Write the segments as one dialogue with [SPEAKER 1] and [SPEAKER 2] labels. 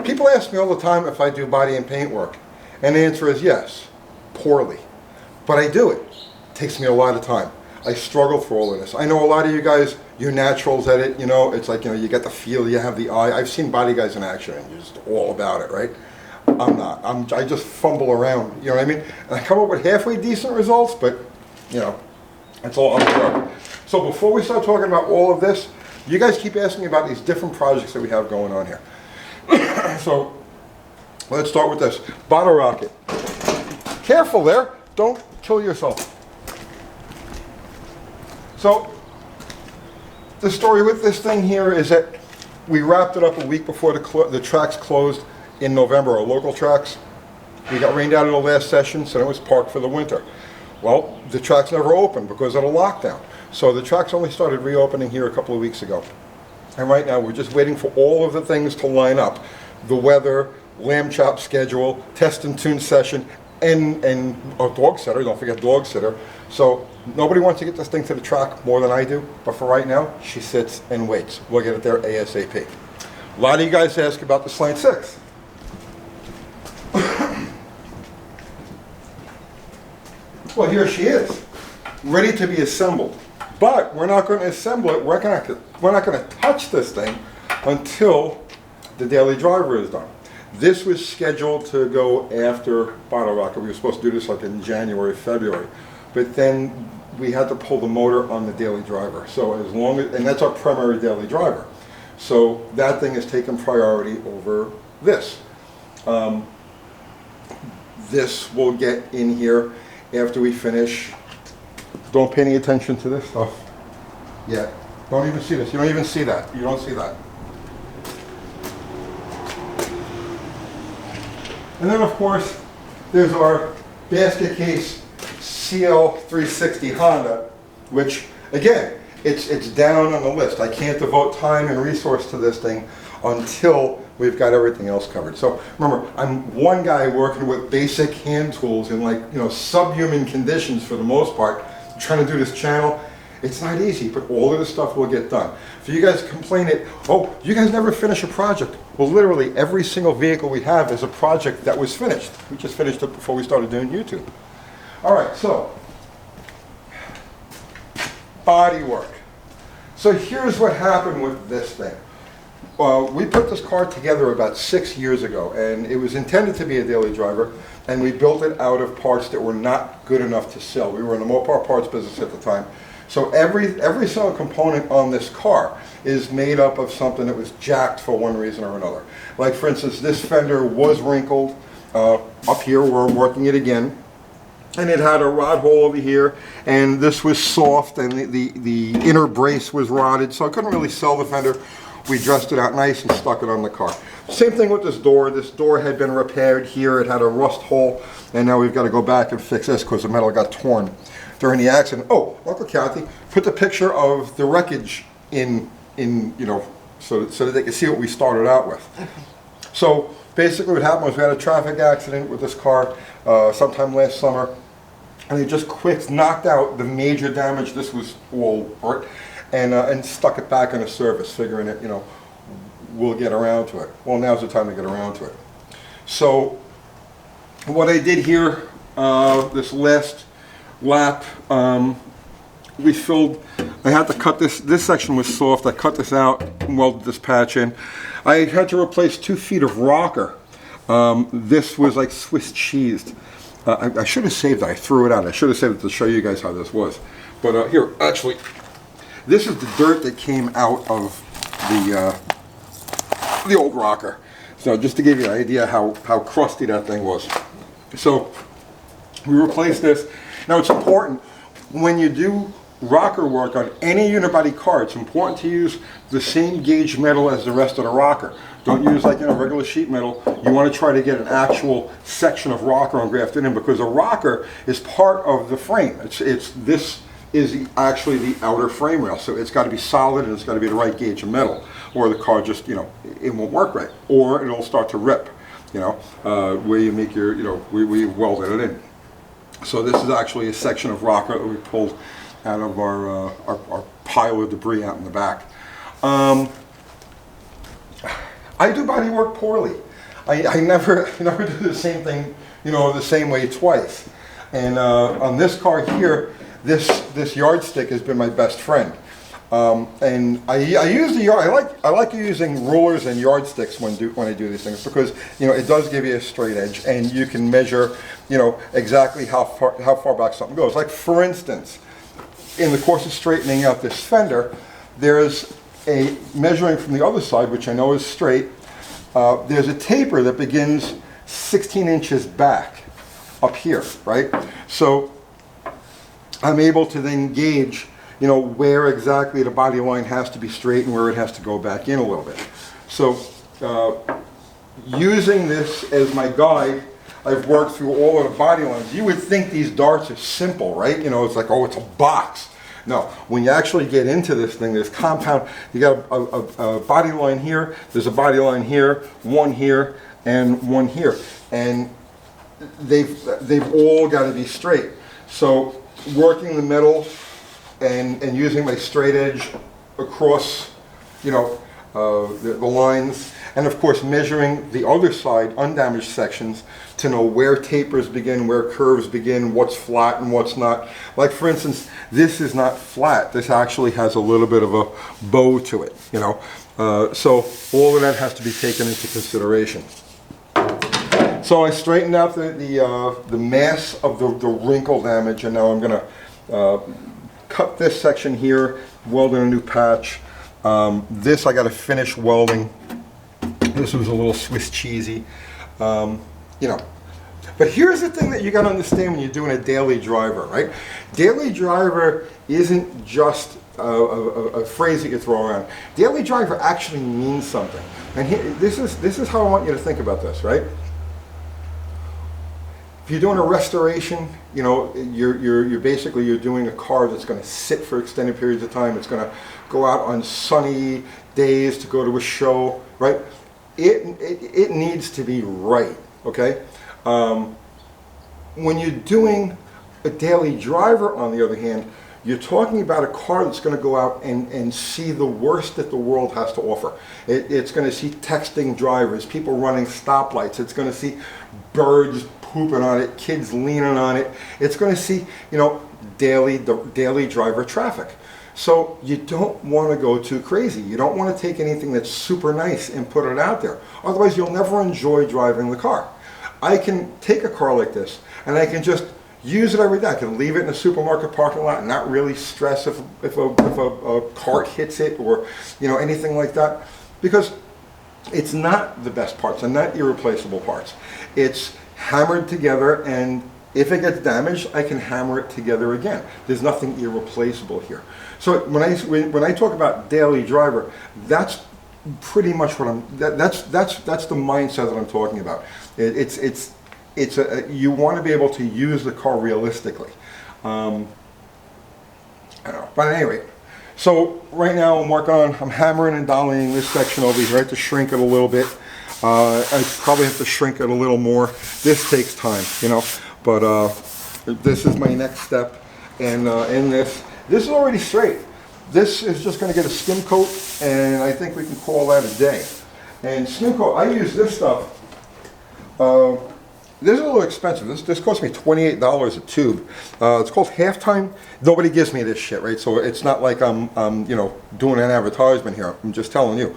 [SPEAKER 1] People ask me all the time if I do body and paint work, and the answer is yes, poorly. But I do it. It takes me a lot of time. I struggle through all of this. I know a lot of you guys, you're naturals at it, you know, it's like, you know, you get the feel, you have the eye. I've seen body guys in action and you're just all about it, right? I'm not. I just fumble around, you know what I mean? And I come up with halfway decent results, but, you know, it's all unfair. So before we start talking about all of this, you guys keep asking me about these different projects that we have going on here. So let's start with this. Bottle rocket. Careful there. Don't kill yourself. So the story with this thing here is that we wrapped it up a week before the tracks closed in November, our local tracks. We got rained out in the last session, so it was parked for the winter. Well, the tracks never opened because of the lockdown. So the tracks only started reopening here a couple of weeks ago. And right now we're just waiting for all of the things to line up. The weather, lamb chop schedule, test and tune session, and a dog sitter, don't forget dog sitter. So nobody wants to get this thing to the track more than I do, but for right now, she sits and waits. We'll get it there ASAP. A lot of you guys ask about the Slant 6. Well, here she is, ready to be assembled. But we're not going to assemble it, we're not going to touch this thing until the daily driver is done. This was scheduled to go after Bottle Rocket. We were supposed to do this like in January, February. But then we had to pull the motor on the daily driver. So as long as, and that's our primary daily driver. So that thing is taking priority over this. This will get in here after we finish. Don't pay any attention to this stuff yet. Don't even see this. You don't even see that. You don't see that. And then of course, there's our basket case CL360 Honda, which again, it's down on the list. I can't devote time and resource to this thing until we've got everything else covered. So remember, I'm one guy working with basic hand tools in like, you know, subhuman conditions for the most part, trying to do this channel. It's not easy, but all of this stuff will get done. For you guys complain that, oh, you guys never finish a project. Well, literally every single vehicle we have is a project that was finished. We just finished it before we started doing YouTube. All right, so Bodywork. So here's what happened with this thing. We put this car together about 6 years ago, and it was intended to be a daily driver, and we built it out of parts that were not good enough to sell. We were in the Mopar parts business at the time. So every single component on this car is made up of something that was jacked for one reason or another. Like for instance, this fender was wrinkled up here, we're working it again. And it had a rod hole over here, and this was soft, and the inner brace was rotted, so I couldn't really sell the fender. We dressed it out nice and stuck it on the car. Same thing with this door. This door had been repaired here. It had a rust hole, and now we've got to go back and fix this because the metal got torn during the accident. Oh, Uncle Kathy put the picture of the wreckage in you know, so that they can see what we started out with. So basically what happened was we had a traffic accident with this car sometime last summer, and they just quick knocked out the major damage. This was all hurt, and stuck it back in a service, figuring that, you know, we'll get around to it. Well, now's the time to get around to it. So what I did here, this last lap, we filled, I had to cut this section was soft, I cut this out and welded this patch in. I had to replace 2 feet of rocker. This was like Swiss cheesed. I should have saved that, I threw it out. I should have saved it to show you guys how this was. But here, actually, this is the dirt that came out of the old rocker. So just to give you an idea how crusty that thing was. So we replaced this. Now it's important, when you do rocker work on any unibody car, it's important to use the same gauge metal as the rest of the rocker. Don't use like, you know, regular sheet metal. You want to try to get an actual section of rocker and grafted in, because a rocker is part of the frame. This is actually the outer frame rail, so it's got to be solid and it's got to be the right gauge of metal, or the car just, you know, it won't work right, or it'll start to rip, you know, where you make your, you know, we welded it in. So this is actually a section of rocker that we pulled out of our pile of debris out in the back. I do body work poorly. I never do the same thing, you know, the same way twice. And on this car here, this yardstick has been my best friend. And I use the yard. I like using rulers and yardsticks when I do these things, because you know it does give you a straight edge, and you can measure, you know, exactly how far back something goes. Like for instance, in the course of straightening out this fender, there's a measuring from the other side, which I know is straight. There's a taper that begins 16 inches back up here, right? So I'm able to then gauge, you know, where exactly the body line has to be straight and where it has to go back in a little bit. So using this as my guide, I've worked through all of the body lines. You would think these darts are simple, right? You know, it's like, oh, it's a box. No, when you actually get into this thing, there's compound. You got a body line here, there's a body line here, and one here. And they've all got to be straight. So working the metal and using my straight edge across, you know, the lines, and of course measuring the other side, undamaged sections, to know where tapers begin, where curves begin, what's flat and what's not. Like for instance, this is not flat. This actually has a little bit of a bow to it, you know. So all of that has to be taken into consideration. So I straightened out the mass of the wrinkle damage, and now I'm going to cut this section here, weld in a new patch. This I got to finish welding. This was a little Swiss cheesy, you know. But here's the thing that you got to understand when you're doing a daily driver, right? Daily driver isn't just a phrase that you throw around. Daily driver actually means something. And here, this is how I want you to think about this, right? If you're doing a restoration, you know, you're basically doing a car that's going to sit for extended periods of time. It's going to go out on sunny days to go to a show, right? It needs to be right, okay? When you're doing a daily driver, on the other hand, you're talking about a car that's going to go out and see the worst that the world has to offer. It's going to see texting drivers, people running stoplights. It's going to see birds pooping on it, kids leaning on it. It's going to see, you know, daily driver traffic. So you don't want to go too crazy. You don't want to take anything that's super nice and put it out there. Otherwise, you'll never enjoy driving the car. I can take a car like this and I can just use it every day. I can leave it in a supermarket parking lot and not really stress if a cart hits it or, you know, anything like that, because it's not the best parts and not irreplaceable parts. It's hammered together, and if it gets damaged, I can hammer it together again. There's nothing irreplaceable here. So when I talk about daily driver, that's pretty much what that's the mindset that I'm talking about. You want to be able to use the car realistically. I don't know. But anyway, so right now I'm hammering and dollying this section over here. I have to shrink it a little bit. I probably have to shrink it a little more. This takes time, you know, but this is my next step. And in this is already straight. This is just going to get a skim coat, and I think we can call that a day. And skim coat, I use this stuff. This is a little expensive. This cost me $28 a tube. It's called Halftime. Nobody gives me this shit, right? So it's not like I'm you know, doing an advertisement here. I'm just telling you.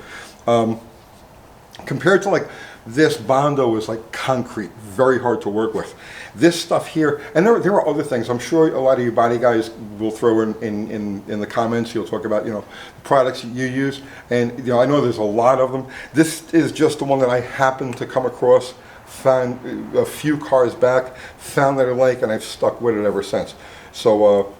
[SPEAKER 1] Compared to like this, Bondo is like concrete, very hard to work with. This stuff here, and there are other things. I'm sure a lot of you body guys will throw in the comments. You'll talk about, you know, the products you use, and you know, I know there's a lot of them. This is just the one that I happened to come across, found a few cars back, found that I like, and I've stuck with it ever since. So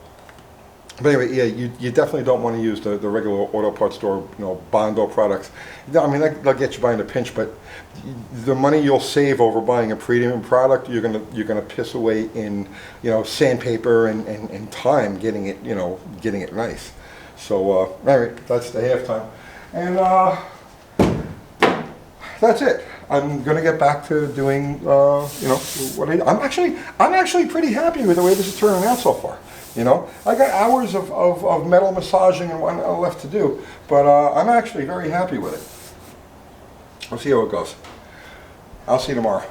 [SPEAKER 1] but anyway, yeah, you definitely don't want to use the regular auto parts store, you know, Bondo products. I mean, they'll get you by in a pinch, but the money you'll save over buying a premium product, you're gonna piss away in, you know, sandpaper and time getting it, you know, getting it nice. So anyway, that's the halftime, and that's it. I'm gonna get back to doing, you know, what I'm actually pretty happy with the way this is turning out so far. You know, I got hours of metal massaging and whatnot left to do, but I'm actually very happy with it. We'll see how it goes. I'll see you tomorrow.